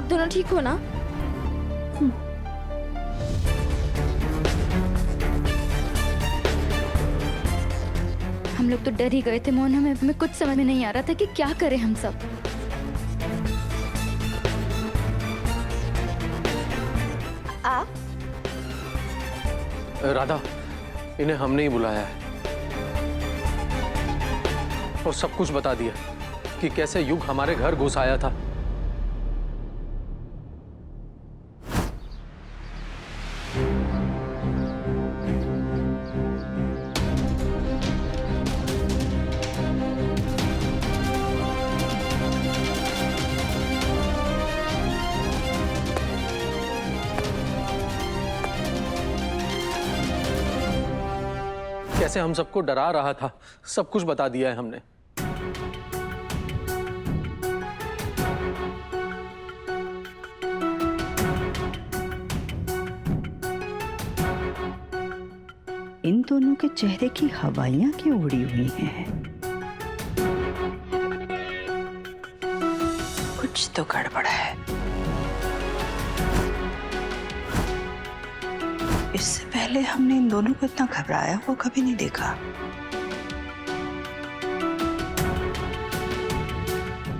दोनों ठीक हो ना? हम लोग तो डर ही गए थे मोहन, हमें कुछ समझ में नहीं आ रहा था कि क्या करें हम सब। आप? राधा, इन्हें हमने ही बुलाया है और सब कुछ बता दिया कि कैसे युग हमारे घर घुस आया था। कैसे हम सबको डरा रहा था, सब कुछ बता दिया है हमने। इन दोनों के चेहरे की हवाइयां क्यों उड़ी हुई हैं? कुछ तो गड़बड़ है। इससे पहले हमने इन दोनों को इतना घबराया हुआ कभी नहीं देखा।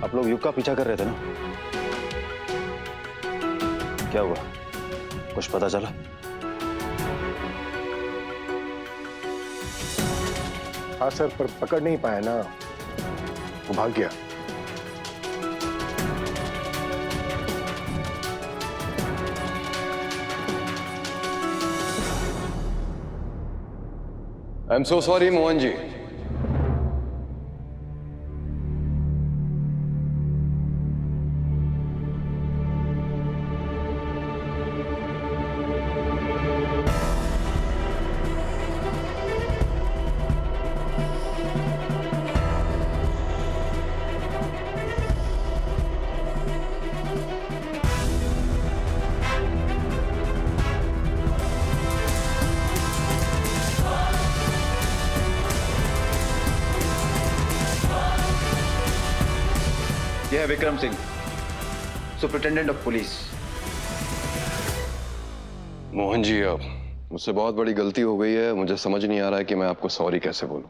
आप लोग युग का पीछा कर रहे थे ना? क्या हुआ? कुछ पता चला? हाँ सर, पर पकड़ नहीं पाया ना, वो भाग गया। I am so sorry Mohan ji. यह है Vikram Singh, superintendent of police. Mohan ji, अब मुझसे बहुत बड़ी गलती हो गई है। मुझे समझ नहीं आ रहा है कि मैं आपको सॉरी कैसे बोलूं।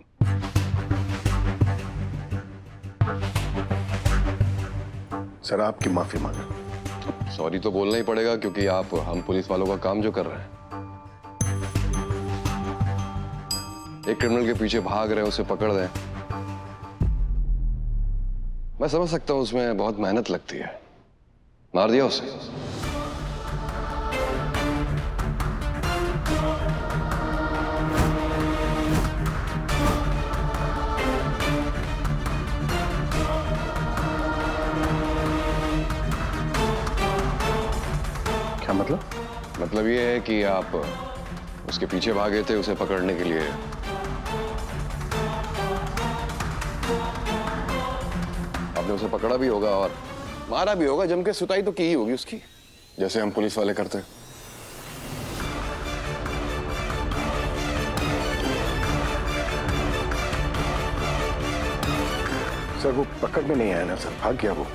सर, आपकी माफी मांगा। सॉरी तो बोलना ही पड़ेगा क्योंकि आप हम पुलिस वालों का काम जो कर रहे हैं। एक क्रिमिनल के पीछे भाग रहे हैं, उसे पकड़ दें। मैं समझ सकता हूं उसमें बहुत मेहनत लगती है। मार दिया उसे। क्या मतलब? मतलब ये है कि आप उसके पीछे भागे थे उसे पकड़ने के लिए। आपने उसे पकड़ा भी होगा और मारा भी होगा, जम के सुताई तो की ही होगी उसकी, जैसे हम पुलिस वाले करते हैं। सर, वो पकड़ में नहीं आया ना सर, भाग गया वो।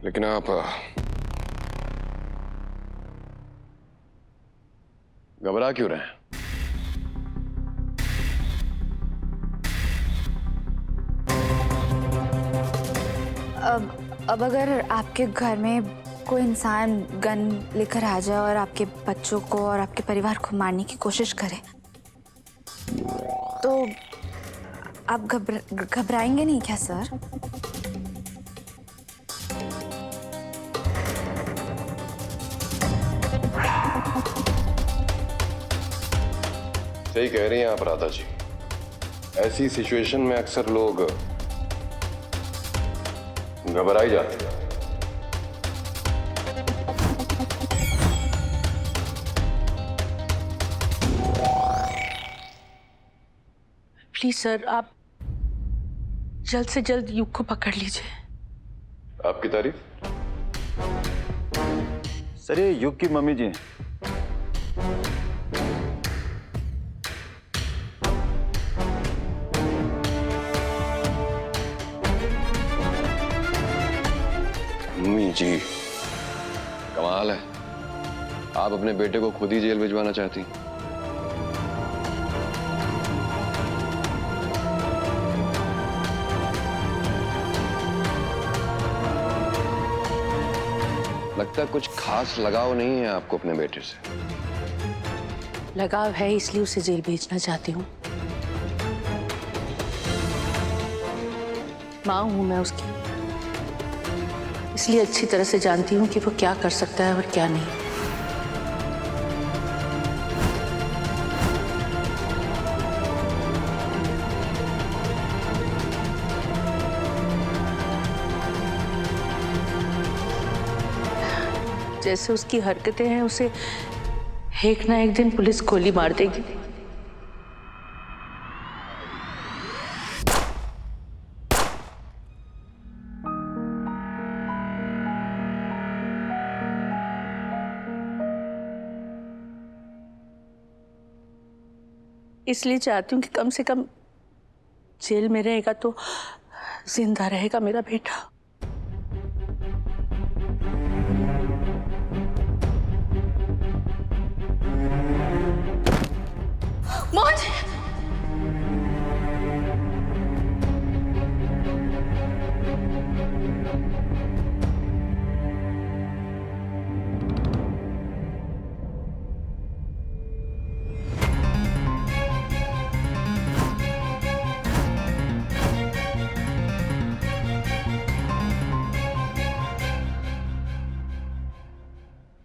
लेकिन आप घबरा क्यों रहे हैं? अब अगर आपके घर में कोई इंसान गन लेकर आ जाए और आपके बच्चों को और आपके परिवार को मारने की कोशिश करे तो आप घबराएंगे नहीं क्या सर? सही कह रही हैं आप राधा जी। ऐसी सिचुएशन में अक्सर लोग घबरा ही जाते हैं। प्लीज सर, आप जल्द से जल्द युग को पकड़ लीजिए। आपकी तारीफ? सर, ये युग की मम्मी जी हैं। जी, कमाल है, आप अपने बेटे को खुद ही जेल भिजवाना चाहती। लगता है कुछ खास लगाव नहीं है आपको अपने बेटे से। लगाव है, इसलिए उसे जेल भेजना चाहती हूँ। माँ हूं मैं उसकी, इसलिए अच्छी तरह से जानती हूँ कि वो क्या कर सकता है और क्या नहीं। जैसे उसकी हरकतें हैं, उसे एक ना एक दिन पुलिस गोली मार देगी। इसलिए चाहती हूँ कि कम से कम जेल में रहेगा तो जिंदा रहेगा मेरा बेटा। मोहन,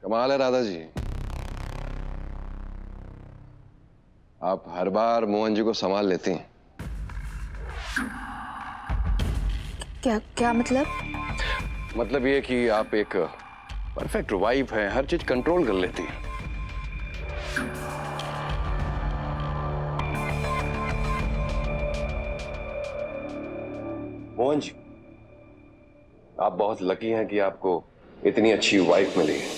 कमाल है राधा जी, आप हर बार मोहन जी को संभाल लेती हैं। क्या क्या मतलब? मतलब ये कि आप एक परफेक्ट वाइफ हैं, हर चीज कंट्रोल कर लेती हैं। मोहन जी, आप बहुत लकी हैं कि आपको इतनी अच्छी वाइफ मिली है।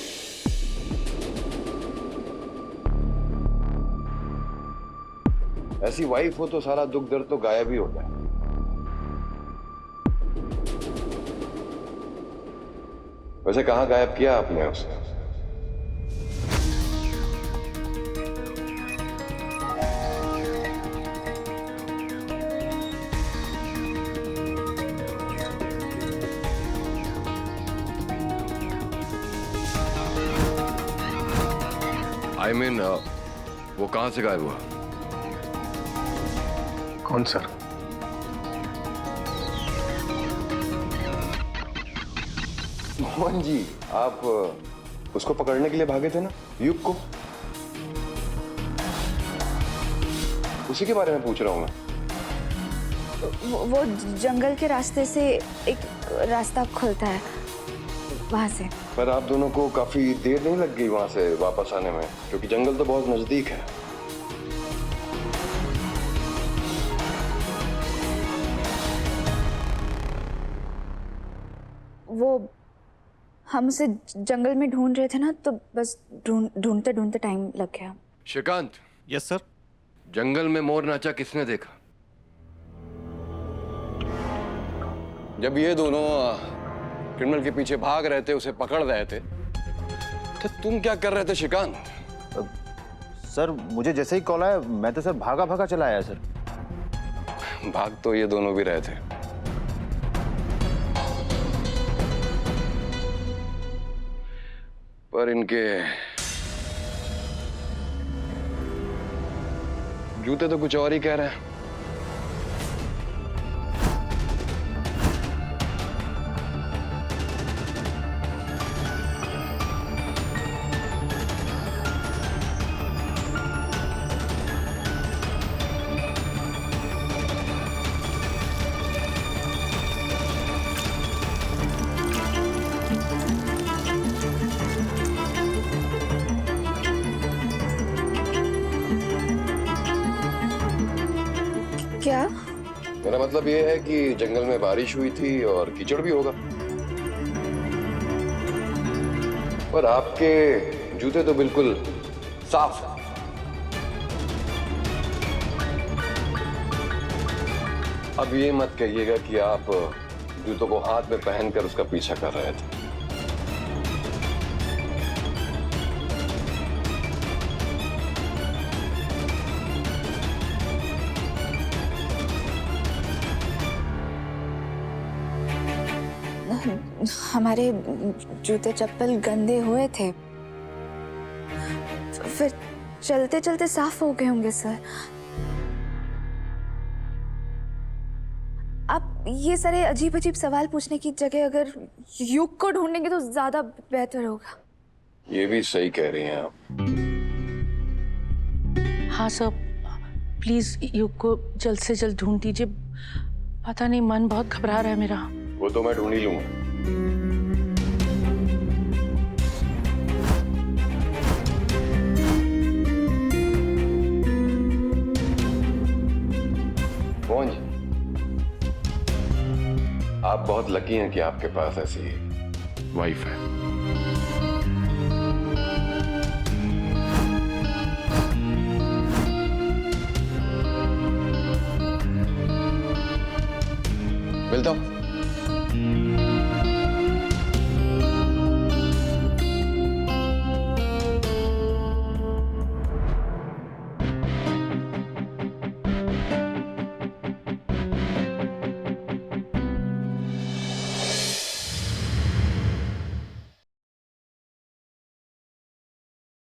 ऐसी वाइफ हो तो सारा दुख दर्द तो गायब ही हो जाए। वैसे कहाँ गायब किया आपने उसे? I mean, वो कहाँ से गायब हुआ? कौन सर? मोहन जी, आप उसको पकड़ने के लिए भागे थे ना, युग को। उसी के बारे में पूछ रहा हूं मैं। वो जंगल के रास्ते से एक रास्ता खुलता है, वहां से। पर आप दोनों को काफी देर नहीं लग गई वहां से वापस आने में, क्योंकि जंगल तो बहुत नजदीक है। वो हम उसे जंगल में ढूंढ रहे थे ना, तो बस ढूंढते ढूंढते टाइम लग गया। श्रीकांत। Yes sir. जंगल में मोर नाचा किसने देखा? जब ये दोनों क्रिमिनल के पीछे भाग रहे थे, उसे पकड़ रहे थे, तो तुम क्या कर रहे थे श्रीकांत? सर मुझे जैसे ही कॉल आया, मैं तो सर भागा भागा चला आया सर। भाग तो ये दोनों भी रहे थे, पर इनके जूते तो कुछ और ही कह रहे हैं। क्या? मेरा मतलब ये है कि जंगल में बारिश हुई थी और कीचड़ भी होगा, पर आपके जूते तो बिल्कुल साफ हैं। अब ये मत कहिएगा कि आप जूतों को हाथ में पहनकर उसका पीछा कर रहे थे। हमारे जूते चप्पल गंदे हुए थे, फिर चलते चलते साफ हो गए होंगे सर। आप ये सारे अजीब अजीब सवाल पूछने की जगह अगर युग को ढूंढेंगे तो ज्यादा बेहतर होगा। ये भी सही कह रही हैं आप। हाँ सर, प्लीज युग को जल्द से जल्द ढूंढ दीजिए। पता नहीं, मन बहुत घबरा रहा है मेरा। वो तो मैं ढूंढ ही लूंगा। कौन जी? आप बहुत लकी हैं कि आपके पास ऐसी वाइफ है। मिलता हूं।